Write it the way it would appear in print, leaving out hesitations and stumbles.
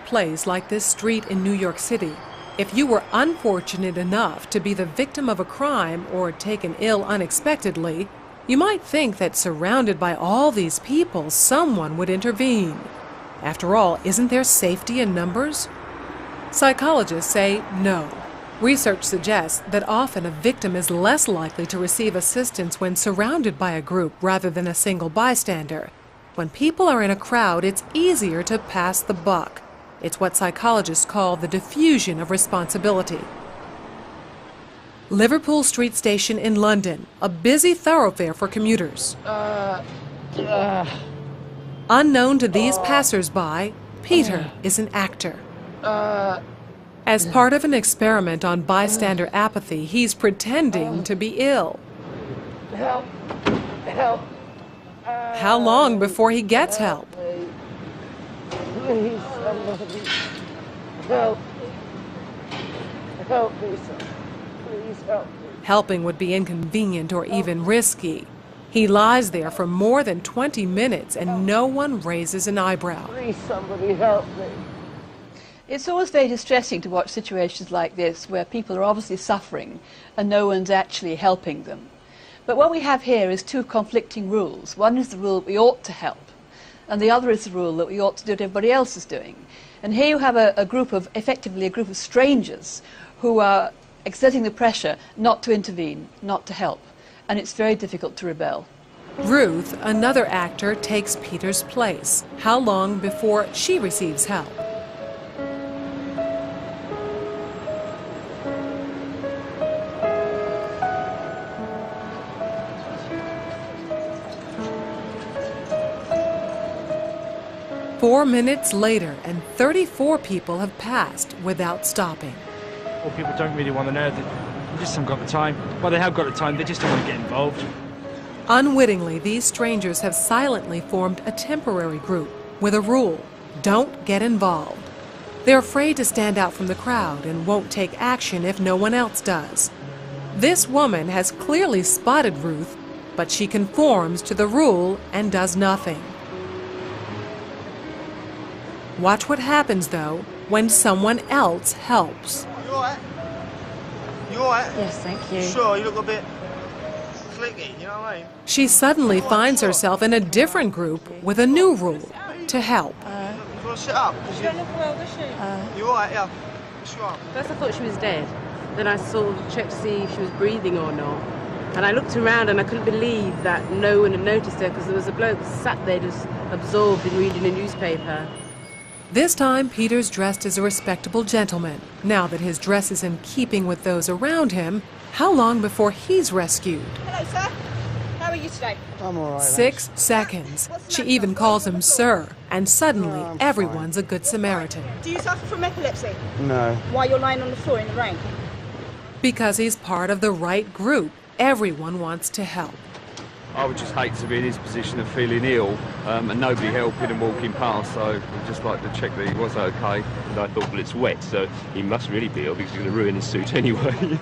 place like this street in New York City, if you were unfortunate enough to be the victim of a crime or taken ill unexpectedly, you might think that surrounded by all these people, someone would intervene. After all, isn't there safety in numbers? Psychologists say no. Research suggests that often a victim is less likely to receive assistance when surrounded by a group rather than a single bystander. When people are in a crowd, it's easier to pass the buck. It's what psychologists call the diffusion of responsibility. Liverpool Street Station in London, a busy thoroughfare for commuters. Unknown to these passers-by, Peter is an actor. As part of an experiment on bystander apathy, he's pretending to be ill. Help! Help! How long before he gets help? Please, somebody. Help! Help me, sir. Please help me. Helping would be inconvenient or even risky. He lies there for more than 20 minutes and no one raises an eyebrow. Please, somebody help me. It's always very distressing to watch situations like this where people are obviously suffering and no one's actually helping them. But what we have here is two conflicting rules. One is the rule that we ought to help, and the other is the rule that we ought to do what everybody else is doing. And here you have effectively a group of strangers who are exerting the pressure not to intervene, not to help. And it's very difficult to rebel. Ruth, another actor, takes Peter's place. How long before she receives help? Four minutes later, and 34 people have passed without stopping. Well, people don't really want to know. They just haven't got the time. Well, they have got the time, they just don't want to get involved. Unwittingly, these strangers have silently formed a temporary group with a rule: don't get involved. They're afraid to stand out from the crowd and won't take action if no one else does. This woman has clearly spotted Ruth, but she conforms to the rule and does nothing. Watch what happens, though, when someone else helps. You alright? You alright? Yes, thank you. Sure, you look a bit clicky, you know what I mean? She suddenly finds herself in a different group with a new rule: to help. You want to sit up? She don't look well, does she? You alright, yeah? What's wrong? First I thought she was dead. Then I sort of checked to see if she was breathing or not. And I looked around and I couldn't believe that no one had noticed her because there was a bloke sat there just absorbed in reading a newspaper. This time, Peter's dressed as a respectable gentleman. Now that his dress is in keeping with those around him, how long before he's rescued? Hello, sir. How are you today? I'm all right. 6 seconds. She even calls him sir, and suddenly everyone's a good Samaritan. Do you suffer from epilepsy? No. Why you're lying on the floor in the rain? Because he's part of the right group. Everyone wants to help. I would just hate to be in his position of feeling ill and nobody helping and walking past, so I'd just like to check that he was okay. And I thought, well, it's wet, so he must really be ill because he's going to ruin his suit anyway.